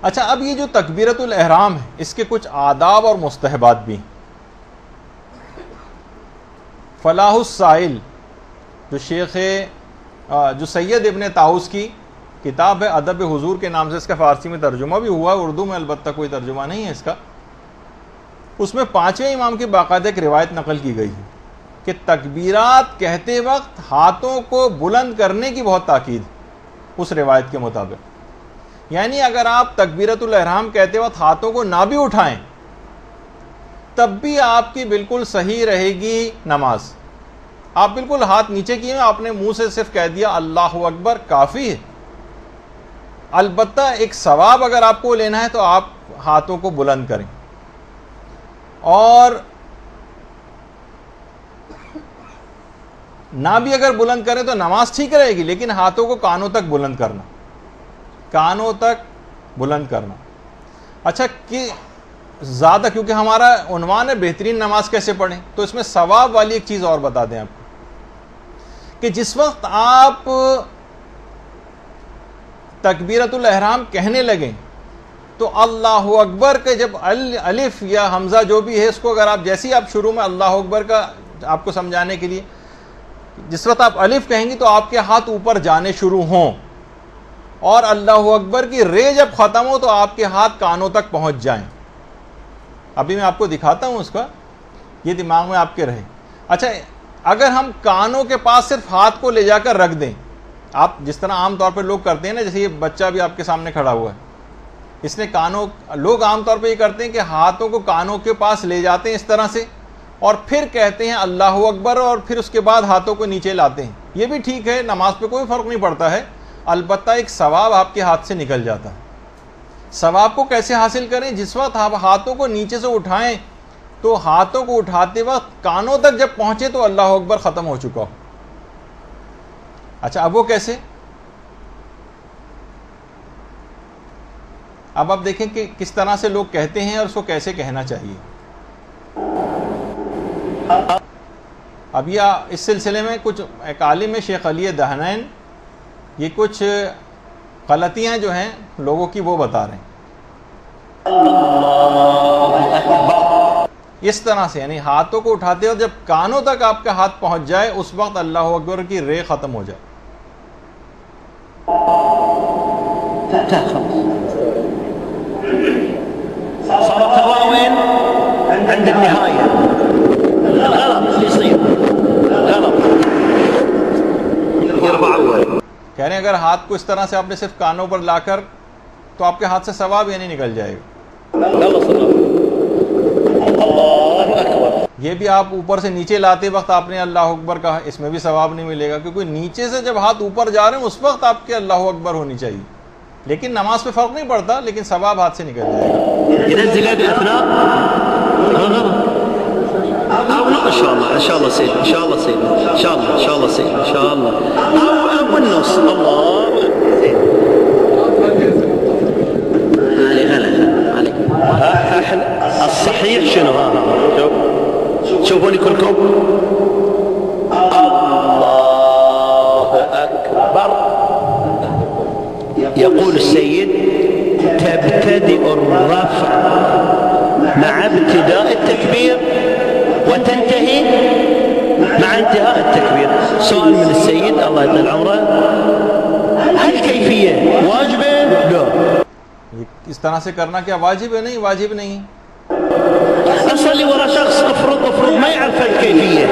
اچھا، اب یہ جو تکبیرۃ الاحرام ہے اس کے کچھ آداب اور مستحبات بھی. فلاح السائل جو سید ابن طاؤس کی کتاب ہے ادب حضور کے نام سے، اس کا فارسی میں ترجمہ بھی ہوا، اردو میں البتہ کوئی ترجمہ نہیں ہے اس کا. اس میں 5ویں امام کی باقاعدہ ایک روایت نقل کی گئی ہے کہ تکبیرات کہتے وقت ہاتھوں کو بلند کرنے کی بہت تاکید اس روایت کے مطابق. یعنی اگر آپ تکبیرۃ الاحرام کہتے وقت ہاتھوں کو نہ بھی اٹھائیں تب بھی آپ کی بالکل صحیح رہے گی نماز. آپ بالکل ہاتھ نیچے کیے، آپ نے منہ سے صرف کہہ دیا اللہ اکبر، کافی ہے. البتہ ایک ثواب اگر آپ کو لینا ہے تو آپ ہاتھوں کو بلند کریں، اور نہ بھی اگر بلند کریں تو نماز ٹھیک رہے گی، لیکن ہاتھوں کو کانوں تک بلند کرنا، کانوں تک بلند کرنا. اچھا، کہ زیادہ کیونکہ ہمارا عنوان ہے بہترین نماز کیسے پڑھیں، تو اس میں ثواب والی ایک چیز اور بتا دیں آپ کو کہ جس وقت آپ تکبیرۃ الاحرام کہنے لگیں تو اللہ اکبر کے جب الف یا حمزہ جو بھی ہے اس کو اگر آپ جیسے ہی آپ شروع میں اللہ اکبر کا آپ کو سمجھانے کے لیے جس وقت آپ الف کہیں گی تو آپ کے ہاتھ اوپر جانے شروع ہوں، اور اللہ اکبر کی رے جب ختم ہو تو آپ کے ہاتھ کانوں تک پہنچ جائیں. ابھی میں آپ کو دکھاتا ہوں اس کا، یہ دماغ میں آپ کے رہے. اچھا، اگر ہم کانوں کے پاس صرف ہاتھ کو لے جا کر رکھ دیں، آپ جس طرح عام طور پہ لوگ کرتے ہیں نا، جیسے یہ بچہ بھی آپ کے سامنے کھڑا ہوا ہے، اس نے لوگ عام طور پہ یہ کرتے ہیں کہ ہاتھوں کو کانوں کے پاس لے جاتے ہیں اس طرح سے، اور پھر کہتے ہیں اللہ اکبر، اور پھر اس کے بعد ہاتھوں کو نیچے لاتے ہیں. یہ بھی ٹھیک ہے، نماز پہ کوئی فرق نہیں پڑتا ہے، البتہ ایک ثواب آپ کے ہاتھ سے نکل جاتا ہے. ثواب کو کیسے حاصل کریں؟ جس وقت آپ ہاتھوں کو نیچے سے اٹھائیں تو ہاتھوں کو اٹھاتے وقت کانوں تک جب پہنچے تو اللہ اکبر ختم ہو چکا ہو. اچھا، اب وہ کیسے؟ اب آپ دیکھیں کہ کس طرح سے لوگ کہتے ہیں اور اس کو کیسے کہنا چاہیے. اب یہ اس سلسلے میں کچھ ایک عالم شیخ علی دہنین یہ کچھ غلطیاں جو ہیں لوگوں کی وہ بتا رہے ہیں. اس طرح سے یعنی ہاتھوں کو اٹھاتے ہو جب کانوں تک آپ کا ہاتھ پہنچ جائے اس وقت اللہ اکبر کی رے ختم ہو جائے. کہہ رہے ہیں اگر ہاتھ کو اس طرح سے آپ نے صرف کانوں پر لا کر تو آپ کے ہاتھ سے ثواب یعنی نکل جائے گا. یہ بھی آپ اوپر سے نیچے لاتے وقت آپ نے اللہ اکبر کہا، اس میں بھی ثواب نہیں ملے گا، کیونکہ نیچے سے جب ہاتھ اوپر جا رہے ہیں اس وقت آپ کے اللہ اکبر ہونی چاہیے. لیکن نماز پہ فرق نہیں پڑتا، لیکن ثواب ہاتھ سے نکل جائے گا. ان شاء الله ان شاء الله سيد ان شاء الله سيد ان شاء الله ان شاء الله سيد ان شاء الله او النص الله علي غلط عليك. الصحيح شنو؟ شوف شوفوني كلكم. الله اكبر. يقول السيد تبتدئ الرفع مع ابتداء التكبير وتنتهي مع انتهاء التكبير. سؤال من السيد الله يطول عمره، هل كيفية واجبة؟ لا. اس طرح سے کرنا کیا واجب ہے؟ نہیں، واجب نہیں. اصلي ورا شخص افرض ما يعرف الكيفية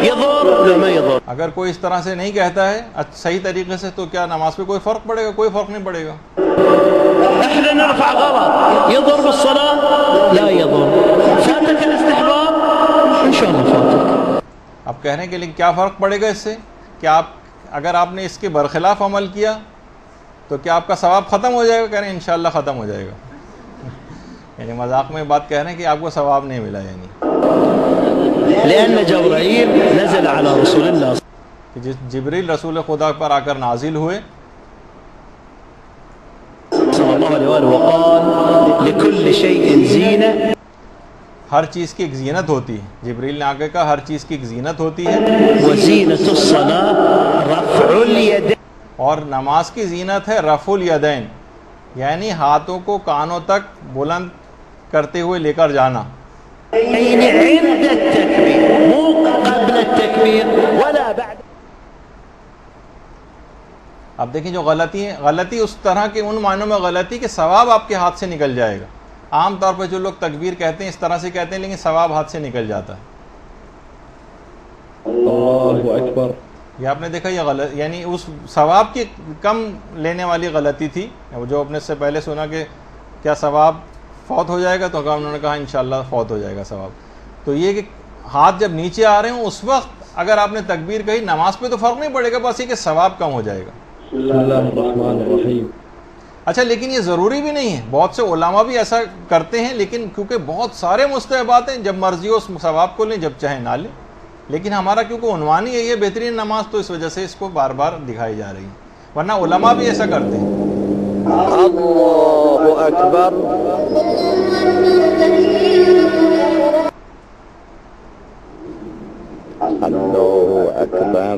يضر؟ لا ما يضر. اگر کوئی اس طرح سے نہیں کہتا ہے صحیح طریقے سے تو کیا نماز پہ کوئی فرق پڑے گا؟ کوئی فرق نہیں پڑے گا. احنا نرفع غلط يضر بالصلاة؟ لا يضر. فاتك الاستحباب؟ ان شاء الله فاتك. اب کہہ رہے ہیں کہ لیکن کیا فرق پڑے گا اس سے کہ اگر آپ نے اس کے برخلاف عمل کیا تو کیا آپ کا ثواب ختم ہو جائے گا؟ کہہ رہے ہیں انشاءاللہ ختم ہو جائے گا. یعنی مذاق میں بات کہہ رہے ہیں کہ آپ کو ثواب نہیں ملا. یعنی لأن جبرائیل نزل على رسول اللہ، جبریل رسول خدا پر آ کر نازل ہوئے صلی اللہ علیہ وآلہ وقال لكل شيء زینہ. ہر چیز کی ایک زینت ہوتی ہے. جبریل نے آگے کہا ہر چیز کی ایک زینت ہوتی ہے. وزینۃ الصلاۃ رفع الید. اور نماز کی زینت ہے رفع الیدین، یعنی ہاتھوں کو کانوں تک بلند کرتے ہوئے لے کر جانا. يعني عند التكبير مو قبل التكبير ولا بعد. اب دیکھیں جو غلطی ہے، غلطی اس طرح کے ان معنوں میں غلطی کہ ثواب آپ کے ہاتھ سے نکل جائے گا. عام طور پر جو لوگ تکبیر کہتے ہیں اس طرح سے کہتے ہیں لیکن ثواب ہاتھ سے نکل جاتا ہے. اللہ اکبر. یہ آپ نے دیکھا یہ غلط، یعنی اس ثواب کی کم لینے والی غلطی تھی. جو اپنے سے پہلے سنا کہ کیا ثواب فوت ہو جائے گا، تو انہوں نے کہا انشاءاللہ فوت ہو جائے گا ثواب. تو یہ کہ ہاتھ جب نیچے آ رہے ہوں اس وقت اگر آپ نے تکبیر کہی، نماز پہ تو فرق نہیں پڑے گا، بس یہ کہ ثواب کم ہو جائے گا. بسم اللہ الرحمن الرحیم. اچھا لیکن یہ ضروری بھی نہیں ہے، بہت سے علماء بھی ایسا کرتے ہیں، لیکن کیونکہ بہت سارے مستحبات ہیں، جب مرضی ہو اس ثواب کو لیں، جب چاہے نہ لیں. لیکن ہمارا کیونکہ عنوان ہی یہی ہے بہترین نماز، تو اس وجہ سے اس کو بار بار دکھائی جا رہی ہے، ورنہ علماء بھی ایسا کرتے ہیں. اللہ اکبر. اللہ اکبر.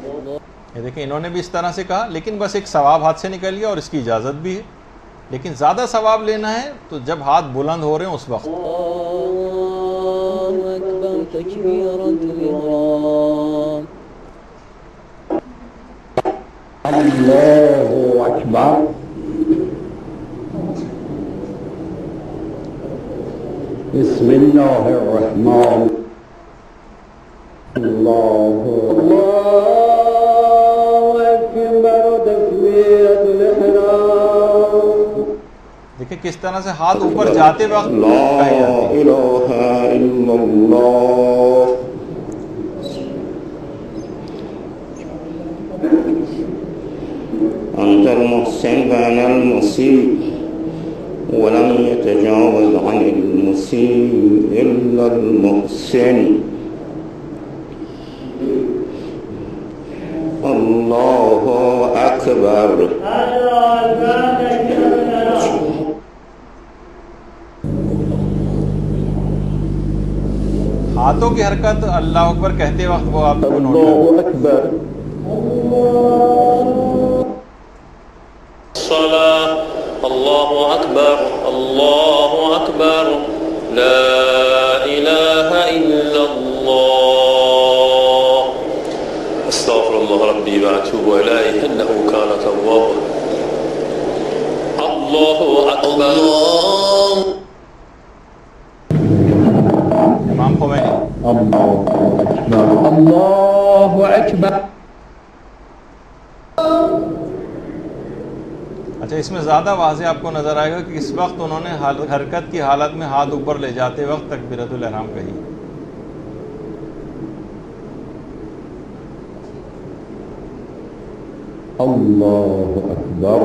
یہ دیکھیں انہوں نے بھی اس طرح سے کہا، لیکن بس ایک ثواب ہاتھ سے نکل گیا اور اس کی اجازت بھی ہے. لیکن زیادہ ثواب لینا ہے تو جب ہاتھ بلند ہو رہے ہیں اس وقت. الله أكبر تكبيرا كبيرا. اللہ اکبر. بسم اللہ الرحمن. اللہ اکبر تکبیرۃ الاحرام. دیکھیں کس طرح سے ہاتھ اوپر جاتے وقت کہے جاتے ہیں. الہ الا اللہ. أنت المحسن فأنا المسيء ولم يتجاوز عن المسيء إلا المحسن. الله أكبر. ہاتھوں کی حرکت اللہ اکبر کہتے وقت وہ آپ کو نوٹ اللہ اکبر. الصلاة الله أكبر الله أكبر لا إله إلا الله أستغفر الله ربي وأتوب إليه إنه كان توابا. الله أكبر. امام خمینی. اللہ اکبر. اللہ اکبر. اچھا اس میں زیادہ واضح آپ کو نظر آئے گا کہ اس وقت انہوں نے حرکت کی حالت میں ہاتھ اوپر لے جاتے وقت تکبیرۃ الاحرام کہی. اللہ اکبر.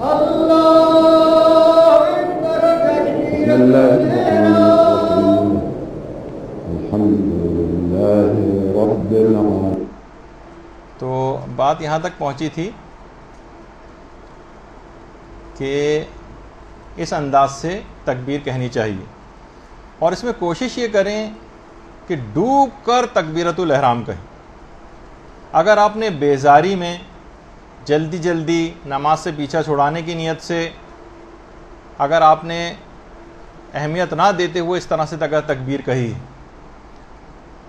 بسم اللہ الرحمن الرحیم. الحمدللہ رب العالمین. تو بات یہاں تک پہنچی تھی کہ اس انداز سے تکبیر کہنی چاہیے، اور اس میں کوشش یہ کریں کہ ڈوب کر تکبیرۃ الاحرام کہیں. اگر آپ نے بیزاری میں جلدی جلدی نماز سے پیچھا چھڑانے کی نیت سے اگر آپ نے اہمیت نہ دیتے ہوئے اس طرح سے اگر تکبیر کہی،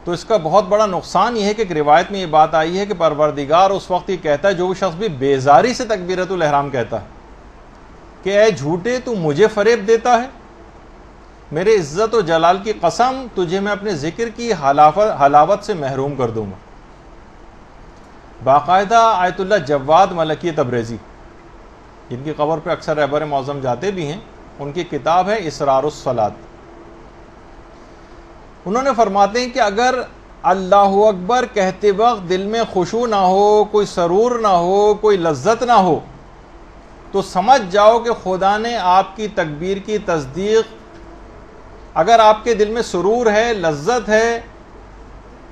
تو اس کا بہت بڑا نقصان یہ ہے کہ ایک روایت میں یہ بات آئی ہے کہ پروردگار اس وقت یہ کہتا ہے، جو شخص بھی بیزاری سے تکبیرۃ الاحرام کہتا ہے کہ اے جھوٹے تو مجھے فریب دیتا ہے، میرے عزت و جلال کی قسم تجھے میں اپنے ذکر کی حلاوت سے محروم کر دوں گا. باقاعدہ آیت اللہ جواد ملکی تبریزی، جن کی قبر پہ اکثر رہبر معظم جاتے بھی ہیں، ان کی کتاب ہے اسرار الصلاۃ. انہوں نے فرماتے ہیں کہ اگر اللہ اکبر کہتے وقت دل میں خشوع نہ ہو، کوئی سرور نہ ہو، کوئی لذت نہ ہو، تو سمجھ جاؤ کہ خدا نے آپ کی تکبیر کی تصدیق، اگر آپ کے دل میں سرور ہے، لذت ہے،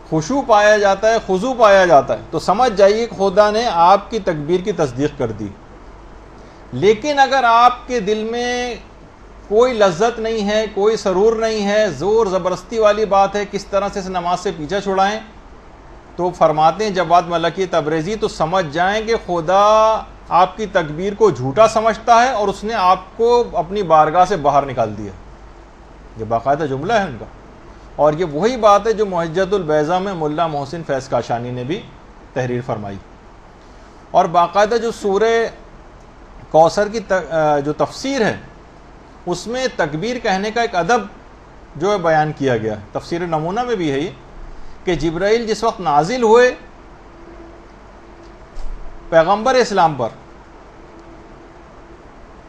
خشوع پایا جاتا ہے، خضوع پایا جاتا ہے، تو سمجھ جائیے کہ خدا نے آپ کی تکبیر کی تصدیق کر دی. لیکن اگر آپ کے دل میں کوئی لذت نہیں ہے، کوئی سرور نہیں ہے، زور زبردستی والی بات ہے، کس طرح سے اس نماز سے پیچھا چھڑائیں، تو فرماتے ہیں جواد ملکی تبریزی، تو سمجھ جائیں کہ خدا آپ کی تکبیر کو جھوٹا سمجھتا ہے اور اس نے آپ کو اپنی بارگاہ سے باہر نکال دیا. یہ باقاعدہ جملہ ہے ان کا, اور یہ وہی بات ہے جو محجت البیضاء میں ملا محسن فیض کاشانی نے بھی تحریر فرمائی. اور باقاعدہ جو سورہ کوثر کی جو تفسیر ہے اس میں تکبیر کہنے کا ایک ادب جو ہے بیان کیا گیا ہے. تفسیر نمونہ میں بھی ہے یہ کہ جبرائیل جس وقت نازل ہوئے پیغمبر اسلام پر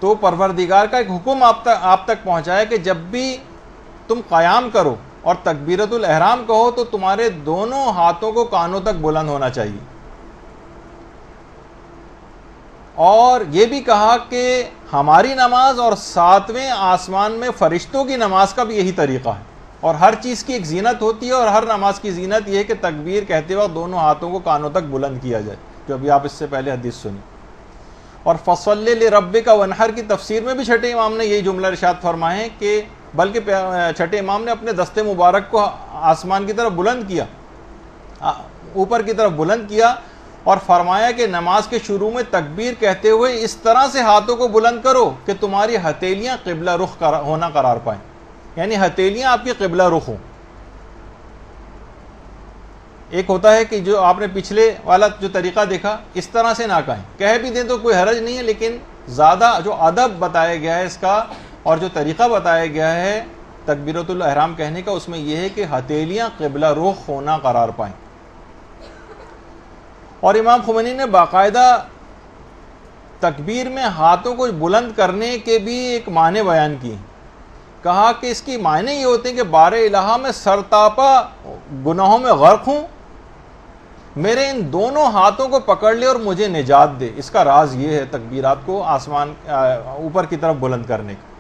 تو پروردگار کا ایک حکم آپ تک پہنچایا کہ جب بھی تم قیام کرو اور تکبیرۃ الاحرام کہو تو تمہارے دونوں ہاتھوں کو کانوں تک بلند ہونا چاہیے. اور یہ بھی کہا کہ ہماری نماز اور 7ویں آسمان میں فرشتوں کی نماز کا بھی یہی طریقہ ہے, اور ہر چیز کی ایک زینت ہوتی ہے, اور ہر نماز کی زینت یہ ہے کہ تکبیر کہتے وقت دونوں ہاتھوں کو کانوں تک بلند کیا جائے, جو ابھی آپ اس سے پہلے حدیث سنی. اور فصلی لربک وانحر کی تفسیر میں بھی چھٹے امام نے یہی جملہ ارشاد فرمائے کہ بلکہ چھٹے امام نے اپنے دست مبارک کو آسمان کی طرف بلند کیا, اوپر کی طرف بلند کیا, اور فرمایا کہ نماز کے شروع میں تکبیر کہتے ہوئے اس طرح سے ہاتھوں کو بلند کرو کہ تمہاری ہتھیلیاں قبلہ رخ ہونا قرار پائیں, یعنی ہتھیلیاں آپ کی قبلہ رخ ہوں. ایک ہوتا ہے کہ جو آپ نے پچھلے والا جو طریقہ دیکھا اس طرح سے نہ کہیں, کہہ بھی دیں تو کوئی حرج نہیں ہے, لیکن زیادہ جو ادب بتایا گیا ہے اس کا اور جو طریقہ بتایا گیا ہے تکبیرۃ الاحرام کہنے کا اس میں یہ ہے کہ ہتھیلیاں قبلہ رخ ہونا قرار پائیں. اور امام خمینی نے باقاعدہ تکبیر میں ہاتھوں کو بلند کرنے کے بھی ایک معنی بیان کی. کہا کہ اس کی معنی یہ ہوتے ہیں کہ بار الہ میں سرتاپا گناہوں میں غرق ہوں, میرے ان دونوں ہاتھوں کو پکڑ لے اور مجھے نجات دے. اس کا راز یہ ہے تکبیرات کو آسمان اوپر کی طرف بلند کرنے کا.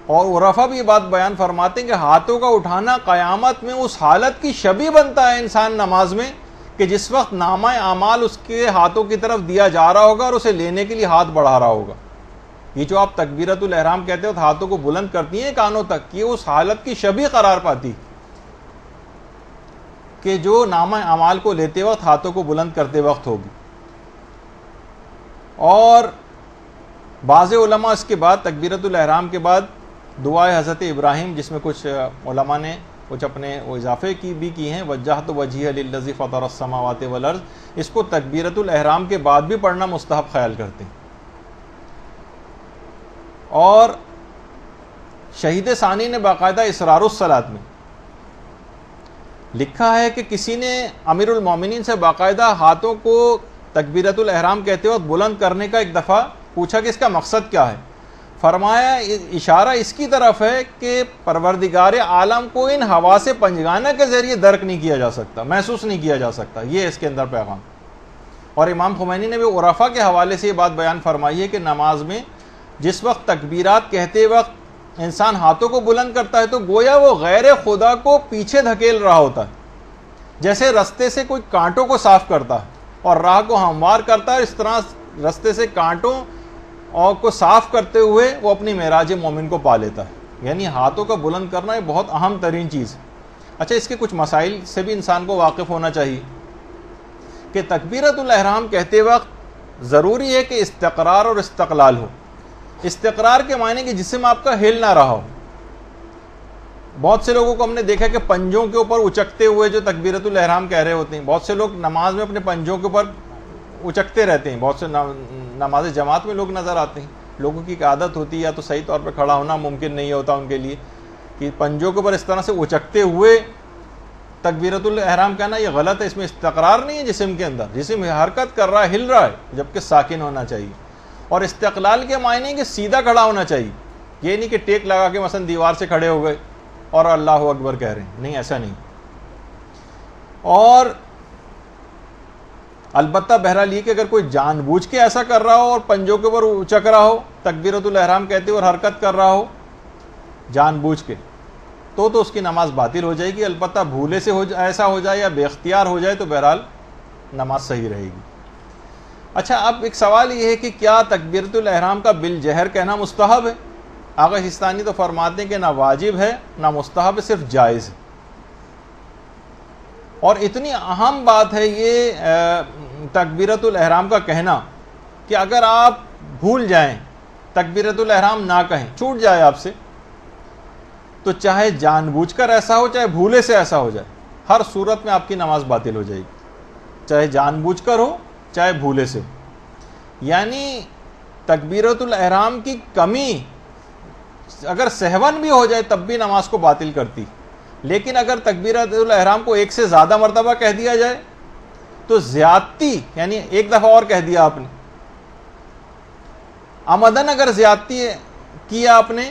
اور عرفا بھی یہ بات بیان فرماتے ہیں کہ ہاتھوں کا اٹھانا قیامت میں اس حالت کی شبیہ بنتا ہے انسان نماز میں کہ جس وقت نامہ اعمال اس کے ہاتھوں کی طرف دیا جا رہا ہوگا اور اسے لینے کے لیے ہاتھ بڑھا رہا ہوگا. یہ جو آپ تکبیرۃ الاحرام کہتے ہو ہاتھوں کو بلند کرتی ہیں کانوں تک, یہ اس حالت کی شبیہ قرار پاتی کہ جو نامہ اعمال کو لیتے وقت ہاتھوں کو بلند کرتے وقت ہوگی. اور بعض علماء اس کے بعد تکبیرۃ الاحرام کے بعد دعائے حضرت ابراہیم, جس میں کچھ علماء نے کچھ اپنے اضافے کی ہیں, وجہت وجہی للذی فطر السماوات والارض, اس کو تکبیرۃ الاحرام کے بعد بھی پڑھنا مستحب خیال کرتے ہیں. اور شہید ثانی نے باقاعدہ اسرار الصلاۃ میں لکھا ہے کہ کسی نے امیر المومنین سے باقاعدہ ہاتھوں کو تکبیرۃ الاحرام کہتے وقت بلند کرنے کا ایک دفعہ پوچھا کہ اس کا مقصد کیا ہے. فرمایا اشارہ اس کی طرف ہے کہ پروردگار عالم کو ان حواس پنجگانہ کے ذریعے درک نہیں کیا جا سکتا, محسوس نہیں کیا جا سکتا, یہ اس کے اندر پیغام. اور امام خمینی نے بھی عرفا کے حوالے سے یہ بات بیان فرمائی ہے کہ نماز میں جس وقت تکبیرات کہتے وقت انسان ہاتھوں کو بلند کرتا ہے تو گویا وہ غیر خدا کو پیچھے دھکیل رہا ہوتا ہے, جیسے رستے سے کوئی کانٹوں کو صاف کرتا ہے اور راہ کو ہموار کرتا ہے, اس طرح رستے سے کانٹوں اور کو صاف کرتے ہوئے وہ اپنی معراج مومن کو پا لیتا ہے. یعنی ہاتھوں کا بلند کرنا یہ بہت اہم ترین چیز ہے. اچھا, اس کے کچھ مسائل سے بھی انسان کو واقف ہونا چاہیے کہ تکبیرۃ الاحرام کہتے وقت ضروری ہے کہ استقرار اور استقلال ہو. استقرار کے معنی کہ جسم آپ کا ہل نہ رہا ہو. بہت سے لوگوں کو ہم نے دیکھا کہ پنجوں کے اوپر اچکتے ہوئے جو تکبیرۃ الاحرام کہہ رہے ہوتے ہیں, بہت سے لوگ نماز میں اپنے پنجوں کے اوپر اچکتے رہتے ہیں. بہت سے نماز جماعت میں لوگ نظر آتے ہیں, لوگوں کی ایک عادت ہوتی ہے, یا تو صحیح طور پہ کھڑا ہونا ممکن نہیں ہوتا ان کے لیے, کہ پنجوں کے اوپر اس طرح سے اچکتے ہوئے تکبیرۃ الاحرام کہنا یہ غلط ہے. اس میں استقرار نہیں ہے جسم کے اندر, جسم حرکت کر رہا ہے, ہل رہا ہے, جبکہ ساکن ہونا چاہیے. اور استقلال کے معنی کہ سیدھا کھڑا ہونا چاہیے, یہ نہیں کہ ٹیک لگا کے مثلا دیوار سے کھڑے ہو گئے اور اللہ اکبر کہہ رہے ہیں, نہیں, ایسا نہیں. اور البتہ بہرحال یہ کہ اگر کوئی جان بوجھ کے ایسا کر رہا ہو اور پنجوں کے اوپر اچک رہا ہو تکبیرۃ الاحرام کہتے ہوئے اور حرکت کر رہا ہو جان بوجھ کے, تو اس کی نماز باطل ہو جائے گی. البتہ بھولے سے ایسا ہو جائے یا بے اختیار ہو جائے تو بہرحال نماز صحیح رہے گی. اچھا, اب ایک سوال یہ ہے کہ کیا تکبیرۃ الاحرام کا بالجہر کہنا مستحب ہے؟ آغا سستانی تو فرماتے ہیں کہ نہ واجب ہے نہ مستحب ہے, صرف جائز ہے. اور اتنی اہم بات ہے یہ تکبیرۃ الاحرام کا کہنا کہ اگر آپ بھول جائیں تکبیرۃ الاحرام نہ کہیں، چھوٹ جائے آپ سے، تو چاہے جان بوجھ کر ایسا ہو چاہے بھولے سے ایسا ہو جائے، ہر صورت میں آپ کی نماز باطل ہو جائے گی، چاہے جان بوجھ کر ہو چاہے بھولے سے ہو۔ یعنی تکبیرۃ الاحرام کی کمی اگر سہون بھی ہو جائے تب بھی نماز کو باطل کرتی، لیکن اگر تکبیرۃ الاحرام کو ایک سے زیادہ مرتبہ کہہ دیا جائے تو زیادتی، یعنی ایک دفعہ اور کہہ دیا آپ نے، عمدن اگر زیادتی کیا آپ نے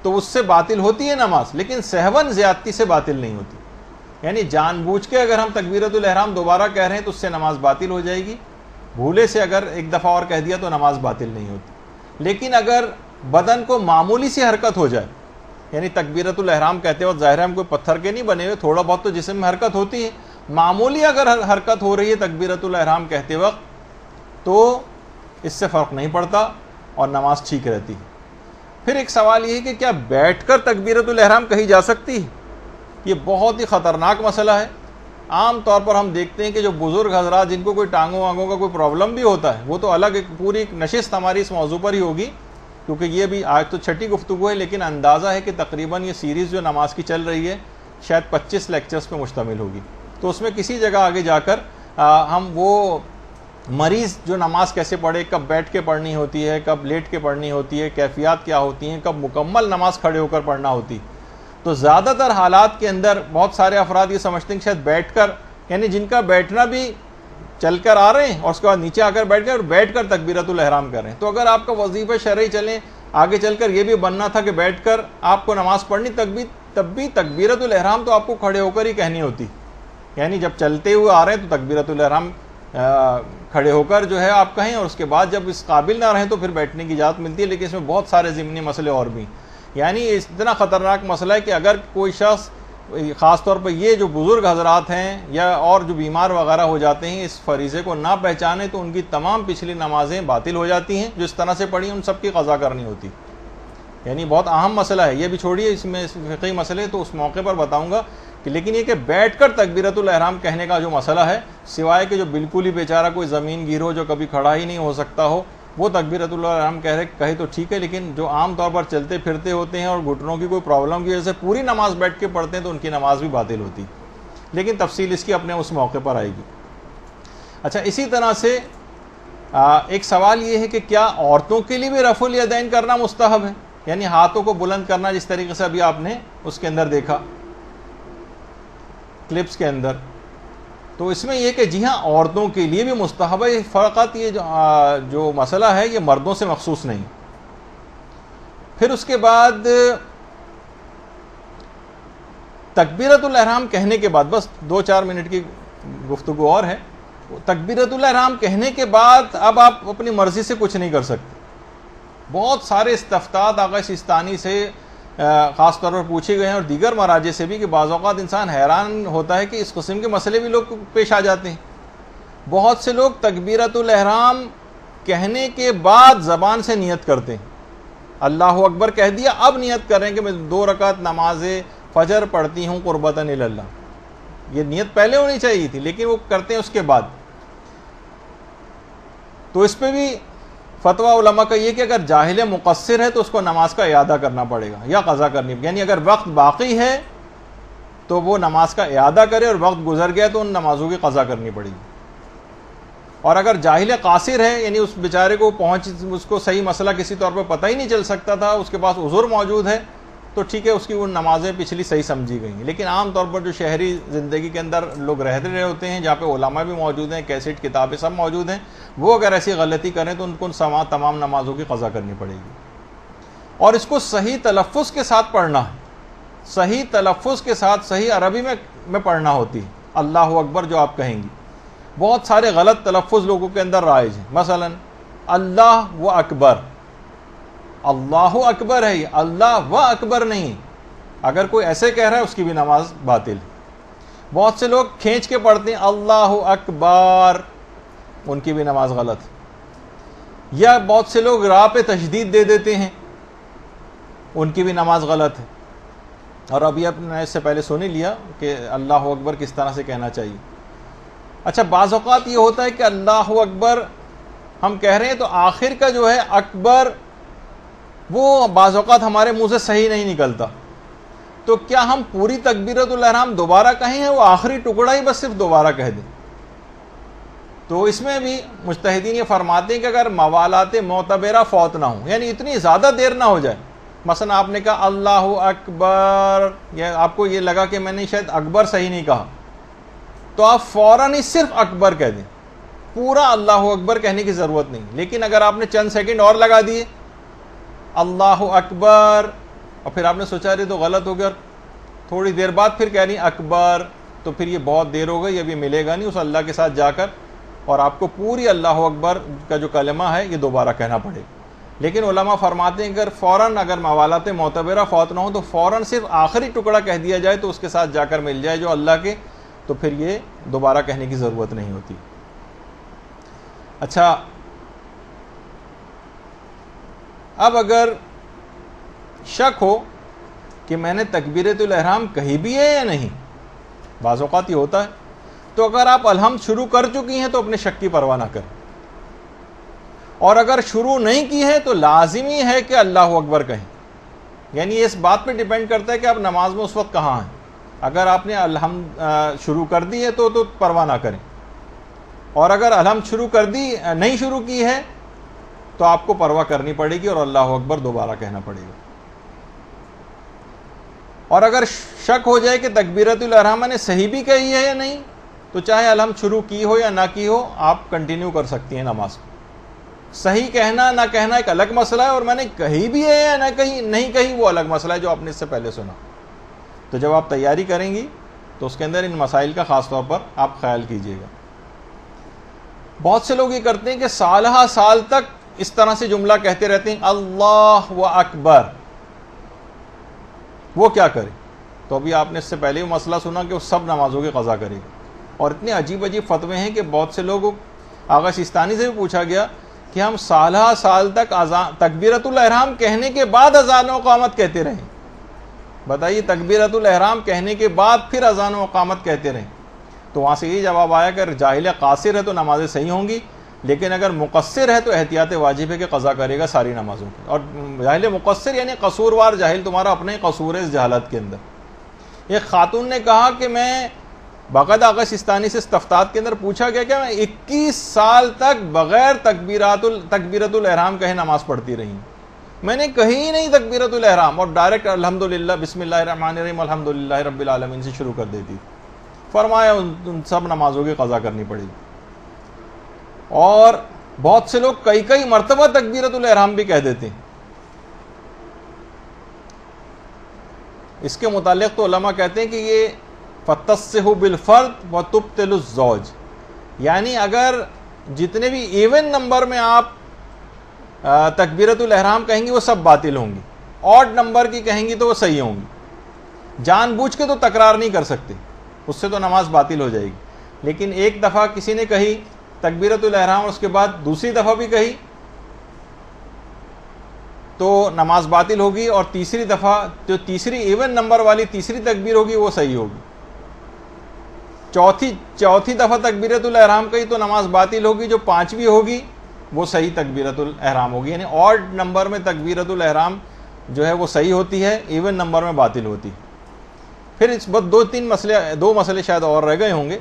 تو اس سے باطل ہوتی ہے نماز، لیکن سہون زیادتی سے باطل نہیں ہوتی۔ یعنی جان بوجھ کے اگر ہم تکبیرۃ الاحرام دوبارہ کہہ رہے ہیں تو اس سے نماز باطل ہو جائے گی، بھولے سے اگر ایک دفعہ اور کہہ دیا تو نماز باطل نہیں ہوتی۔ لیکن اگر بدن کو معمولی سی حرکت ہو جائے، یعنی تکبیرۃ الاحرام کہتے وقت ظاہر ہم کوئی پتھر کے نہیں بنے ہوئے، تھوڑا بہت تو جسم میں حرکت ہوتی ہے، معمولی اگر حرکت ہو رہی ہے تکبیرۃ الاحرام کہتے وقت تو اس سے فرق نہیں پڑتا اور نماز ٹھیک رہتی ہے۔ پھر ایک سوال یہ ہے کہ کیا بیٹھ کر تکبیرۃ الاحرام کہی جا سکتی ہے؟ یہ بہت ہی خطرناک مسئلہ ہے۔ عام طور پر ہم دیکھتے ہیں کہ جو بزرگ حضرات جن کو کوئی ٹانگوں وانگوں کا کوئی پرابلم بھی ہوتا ہے، وہ تو الگ ایک پوری ایک نشست ہماری اس موضوع پر ہی ہوگی، کیونکہ یہ بھی آج تو چھٹی گفتگو ہے، لیکن اندازہ ہے کہ تقریباً یہ سیریز جو نماز کی چل رہی ہے شاید 25 لیکچرز پہ مشتمل ہوگی۔ تو اس میں کسی جگہ آگے جا کر ہم وہ مریض جو نماز کیسے پڑھے، کب بیٹھ کے پڑھنی ہوتی ہے، کب لیٹ کے پڑھنی ہوتی ہے، کیفیات کیا ہوتی ہیں، کب مکمل نماز کھڑے ہو کر پڑھنا ہوتی، تو زیادہ تر حالات کے اندر بہت سارے افراد یہ سمجھتے ہیں کہ شاید بیٹھ کر، یعنی جن کا بیٹھنا بھی چل کر آ رہے ہیں اور اس کے بعد نیچے آ کر بیٹھ گئے اور بیٹھ کر تکبیرۃ الاحرام کر رہے ہیں۔ تو اگر آپ کا وظیفہ شرعی چلیں آگے چل کر یہ بھی بننا تھا کہ بیٹھ کر آپ کو نماز پڑھنی، تب بھی تکبیرۃ الاحرام تو آپ کو کھڑے ہو کر ہی کہنی ہوتی، یعنی جب چلتے ہوئے آ رہے ہیں تو تکبیرۃ الاحرام کھڑے ہو کر جو ہے آپ کہیں، اور اس کے بعد جب اس قابل نہ رہیں تو پھر بیٹھنے کی اجازت ملتی ہے، لیکن اس میں بہت سارے ضمنی مسئلے اور بھی، یعنی اتنا خطرناک مسئلہ ہے کہ اگر کوئی شخص، خاص طور پر یہ جو بزرگ حضرات ہیں یا اور جو بیمار وغیرہ ہو جاتے ہیں، اس فریضے کو نہ پہچانے تو ان کی تمام پچھلی نمازیں باطل ہو جاتی ہیں، جو اس طرح سے پڑھی ان سب کی قضا کرنی ہوتی، یعنی بہت اہم مسئلہ ہے یہ بھی، چھوڑیے اس میں فقہی مسئلے تو اس موقع پر بتاؤں گا کہ، لیکن یہ کہ بیٹھ کر تکبیرۃ الاحرام کہنے کا جو مسئلہ ہے، سوائے کہ جو بالکل ہی بیچارہ کوئی زمین گیر ہو، جو کبھی کھڑا ہی نہیں ہو سکتا ہو، وہ تکبیرۃ الاحرام کہے تو ٹھیک ہے، لیکن جو عام طور پر چلتے پھرتے ہوتے ہیں اور گھٹنوں کی کوئی پرابلم کی وجہ سے پوری نماز بیٹھ کے پڑھتے ہیں تو ان کی نماز بھی باطل ہوتی، لیکن تفصیل اس کی اپنے اس موقع پر آئے گی۔ اچھا، اسی طرح سے ایک سوال یہ ہے کہ کیا عورتوں کے لیے بھی رفع الیدین کرنا مستحب ہے، یعنی ہاتھوں کو بلند کرنا، جس طریقے سے ابھی آپ نے اس کے اندر دیکھا کلپس کے اندر، تو اس میں یہ کہ جی ہاں عورتوں کے لیے بھی مستحب ہے، فقط یہ جو مسئلہ ہے یہ مردوں سے مخصوص نہیں۔ پھر اس کے بعد تکبیرۃ الاحرام کہنے کے بعد، بس 2-4 منٹ کی گفتگو اور ہے، تکبیرۃ الاحرام کہنے کے بعد اب آپ اپنی مرضی سے کچھ نہیں کر سکتے۔ بہت سارے استفتاء آقا سیستانی سے خاص طور پر پوچھے گئے ہیں اور دیگر مراجع سے بھی، کہ بعض اوقات انسان حیران ہوتا ہے کہ اس قسم کے مسئلے بھی لوگ پیش آ جاتے ہیں۔ بہت سے لوگ تکبیرۃ الاحرام کہنے کے بعد زبان سے نیت کرتے ہیں، اللہ اکبر کہہ دیا، اب نیت کر رہے ہیں کہ میں 2 رکعت نماز فجر پڑھتی ہوں قربتاً الی اللہ، یہ نیت پہلے ہونی چاہیے تھی، لیکن وہ کرتے ہیں اس کے بعد۔ تو اس پہ بھی فتویٰ علماء کا یہ کہ اگر جاہل مقصر ہے تو اس کو نماز کا اعادہ کرنا پڑے گا یا قضا کرنی، یعنی اگر وقت باقی ہے تو وہ نماز کا اعادہ کرے، اور وقت گزر گیا تو ان نمازوں کی قضا کرنی پڑے گی۔ اور اگر جاہل قاصر ہے، یعنی اس بیچارے کو اس کو صحیح مسئلہ کسی طور پہ پتہ ہی نہیں چل سکتا تھا، اس کے پاس عذر موجود ہے، تو ٹھیک ہے، اس کی وہ نمازیں پچھلی صحیح سمجھی گئی ہیں۔ لیکن عام طور پر جو شہری زندگی کے اندر لوگ رہتے رہے ہوتے ہیں، جہاں پہ علماء بھی موجود ہیں، کیسٹ کتابیں سب موجود ہیں، وہ اگر ایسی غلطی کریں تو ان کو تمام نمازوں کی قضا کرنی پڑے گی۔ اور اس کو صحیح تلفظ کے ساتھ پڑھنا ہے، صحیح تلفظ کے ساتھ صحیح عربی میں پڑھنا ہوتی ہے اللہ اکبر جو آپ کہیں گی۔ بہت سارے غلط تلفظ لوگوں کے اندر رائج ہیں، مثلا اللہ و اکبر، اللہ اکبر ہے، یہ اللہ و اکبر نہیں، اگر کوئی ایسے کہہ رہا ہے اس کی بھی نماز باطل۔ بہت سے لوگ کھینچ کے پڑھتے ہیں اللہ اکبر، ان کی بھی نماز غلط ہے۔ یا بہت سے لوگ راہ پہ تشدید دے دیتے ہیں، ان کی بھی نماز غلط ہے۔ اور ابھی آپ نے اس سے پہلے سن ہی لیا کہ اللہ اکبر کس طرح سے کہنا چاہیے۔ اچھا، بعض اوقات یہ ہوتا ہے کہ اللہ اکبر ہم کہہ رہے ہیں تو آخر کا جو ہے اکبر وہ بعض اوقات ہمارے منہ سے صحیح نہیں نکلتا، تو کیا ہم پوری تکبیرۃ الاحرام دوبارہ کہیں ہیں وہ آخری ٹکڑا ہی بس صرف دوبارہ کہہ دیں؟ تو اس میں بھی مجتہدین یہ فرماتے ہیں کہ اگر موالات معتبرہ فوت نہ ہوں، یعنی اتنی زیادہ دیر نہ ہو جائے، مثلا آپ نے کہا اللہ اکبر، یا آپ کو یہ لگا کہ میں نے شاید اکبر صحیح نہیں کہا، تو آپ فوراً ہی صرف اکبر کہہ دیں، پورا اللہ اکبر کہنے کی ضرورت نہیں۔ لیکن اگر آپ نے چند سیکنڈ اور لگا دیے اللہ اکبر، اور پھر آپ نے سوچا رہے تو غلط ہو گیا، تھوڑی دیر بعد پھر کہہ رہی اکبر، تو پھر یہ بہت دیر ہو گئی، ابھی ملے گا نہیں اس اللہ کے ساتھ جا کر، اور آپ کو پوری اللہ اکبر کا جو کلمہ ہے یہ دوبارہ کہنا پڑے گا۔ لیکن علماء فرماتے ہیں اگر فوراً اگر موالات معتبرہ فوت نہ ہو تو فوراً صرف آخری ٹکڑا کہہ دیا جائے تو اس کے ساتھ جا کر مل جائے جو اللہ کے، تو پھر یہ دوبارہ کہنے کی ضرورت نہیں ہوتی۔ اچھا، اب اگر شک ہو کہ میں نے تکبیرۃ الاحرام کہی بھی ہے یا نہیں، بعض اوقات یہ ہوتا ہے، تو اگر آپ الحمد شروع کر چکی ہیں تو اپنے شک کی پرواہ نہ کریں، اور اگر شروع نہیں کی ہے تو لازمی ہے کہ اللہ اکبر کہیں، یعنی اس بات پہ ڈیپینڈ کرتا ہے کہ آپ نماز میں اس وقت کہاں ہیں۔ اگر آپ نے الحمد شروع کر دی ہے تو پرواہ نہ کریں، اور اگر الحمد شروع کر دی نہیں شروع کی ہے تو آپ کو پرواہ کرنی پڑے گی اور اللہ اکبر دوبارہ کہنا پڑے گا۔ اور اگر شک ہو جائے کہ تکبیرۃ الاحرام نے صحیح بھی کہی ہے یا نہیں، تو چاہے الحمد شروع کی ہو یا نہ کی ہو آپ کنٹینیو کر سکتی ہیں نماز کو۔ صحیح کہنا نہ کہنا ایک الگ مسئلہ ہے، اور میں نے کہی بھی ہے یا نہیں کہی وہ الگ مسئلہ ہے جو آپ نے اس سے پہلے سنا۔ تو جب آپ تیاری کریں گی تو اس کے اندر ان مسائل کا خاص طور پر آپ خیال کیجئے گا۔ بہت سے لوگ یہ کرتے ہیں کہ سالہ سال تک اس طرح سے جملہ کہتے رہتے ہیں اللہ اکبر، وہ کیا کرے؟ تو ابھی آپ نے اس سے پہلے وہ مسئلہ سنا کہ وہ سب نمازوں کی قضا کرے گا، اور اتنے عجیب عجیب فتوے ہیں کہ بہت سے لوگوں، آغا سیستانی سے بھی پوچھا گیا کہ ہم سالہ سال تک تکبیرۃ الاحرام کہنے کے بعد اذان و اقامت کہتے رہیں، بتائیے تکبیرۃ الاحرام کہنے کے بعد پھر اذان و اقامت کہتے رہیں، تو وہاں سے یہ جواب آیا کہ اگر جاہل قاصر ہے تو نمازیں صحیح ہوں گی، لیکن اگر مقصر ہے تو احتیاط واجب ہے کہ قضا کرے گا ساری نمازوں کی۔ اور جاہل مقصر یعنی قصوروار جاہل، تمہارا اپنا ہی قصور ہے اس جہالت کے اندر۔ ایک خاتون نے کہا کہ میں باقاعدہ آغا سیستانی سے استفتاء کے اندر پوچھا گیا کہ میں 21 سال تک بغیر تکبیرۃ الاحرام کہے نماز پڑھتی رہی، میں نے کہیں نہیں تکبیرۃ الاحرام، اور ڈائریکٹ الحمدللہ بسم اللہ الرحمن الرحیم الحمدللہ رب العالمین سے شروع کر دیتی۔ فرمایا ان سب نمازوں کی قضا کرنی پڑے گی۔ اور بہت سے لوگ کئی مرتبہ تکبیرۃ الاحرام بھی کہہ دیتے ہیں۔ اس کے متعلق تو علماء کہتے ہیں کہ یہ فَتَصِّحُ بِالْفَرْدِ وَتُبْطِلُ الزَّوْجِ، یعنی اگر جتنے بھی ایون نمبر میں آپ تکبیرۃ الاحرام کہیں گی وہ سب باطل ہوں گی، آڈ نمبر کی کہیں گی تو وہ صحیح ہوں گی، جان بوجھ کے تو تکرار نہیں کر سکتے، اس سے تو نماز باطل ہو جائے گی۔ لیکن ایک دفعہ کسی نے کہی تکبیرۃ الاحرام اور اس کے بعد دوسری دفعہ بھی کہی تو نماز باطل ہوگی، اور تیسری دفعہ جو تیسری ایون نمبر والی تیسری تکبیر ہوگی وہ صحیح ہوگی۔ چوتھی دفعہ تکبیرۃ الاحرام کہی تو نماز باطل ہوگی، جو پانچویں ہوگی وہ صحیح تکبیرۃ الاحرام ہوگی، یعنی آڈ نمبر میں تکبیرۃ الاحرام جو ہے وہ صحیح ہوتی ہے، ایون نمبر میں باطل ہوتی ہے۔ پھر اس بعد دو مسئلے شاید اور رہ گئے ہوں گے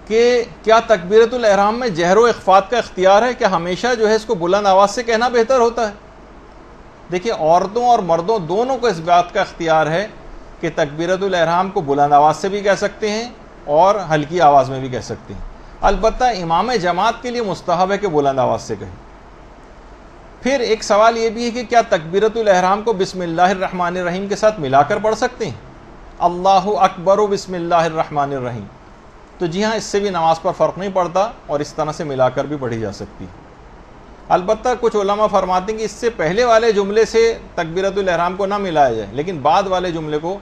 کہ کیا تکبیرۃ الاحرام میں جہر و اخفات کا اختیار ہے؟ کہ ہمیشہ جو ہے اس کو بلند آواز سے کہنا بہتر ہوتا ہے؟ دیکھیے عورتوں اور مردوں دونوں کو اس بات کا اختیار ہے کہ تکبیرۃ الاحرام کو بلند آواز سے بھی کہہ سکتے ہیں اور ہلکی آواز میں بھی کہہ سکتے ہیں، البتہ امام جماعت کے لیے مستحب ہے کہ بلند آواز سے کہیں۔ پھر ایک سوال یہ بھی ہے کہ کیا تکبیرۃ الاحرام کو بسم اللہ الرحمن الرحیم کے ساتھ ملا کر پڑھ سکتے ہیں؟ اللہ اکبر و بسم اللہ الرحمن الرحیم؟ تو جی ہاں، اس سے بھی نماز پر فرق نہیں پڑتا اور اس طرح سے ملا کر بھی پڑھی جا سکتی ہے۔ البتہ کچھ علماء فرماتے ہیں کہ اس سے پہلے والے جملے سے تکبیرۃ الاحرام کو نہ ملایا جائے، لیکن بعد والے جملے کو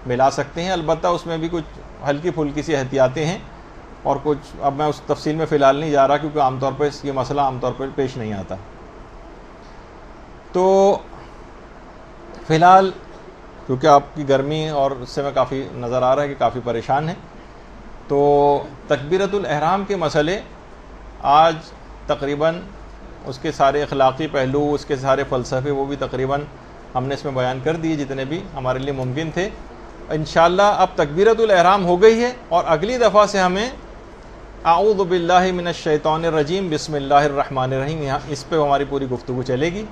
ملا سکتے ہیں، البتہ اس میں بھی کچھ ہلکی پھلکی سی احتیاطیں ہیں، اور کچھ اب میں اس تفصیل میں فی الحال نہیں جا رہا کیونکہ عام طور پر یہ مسئلہ عام طور پر پیش نہیں آتا۔ تو فی الحال کیونکہ آپ کی گرمی اور اس سے میں کافی نظر آ رہا ہے کہ کافی پریشان ہیں، تو تکبیرۃ الاحرام کے مسئلے آج تقریباً اس کے سارے اخلاقی پہلو، اس کے سارے فلسفے وہ بھی تقریباً ہم نے اس میں بیان کر دیے جتنے بھی ہمارے لیے ممکن تھے. انشاءاللہ اب تکبیرۃ الاحرام ہو گئی ہے، اور اگلی دفعہ سے ہمیں اعوذ باللہ من الشیطان الرجیم بسم اللہ الرحمن الرحیم، یہاں اس پہ ہماری پوری گفتگو چلے گی،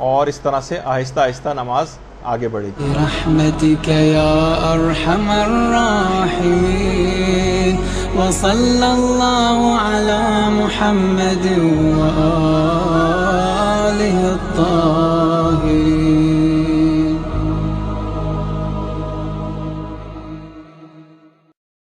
اور اس طرح سے آہستہ آہستہ نماز آگے بڑھے گی. برحمتك يا أرحم الراحمين وصلى الله على محمد وآله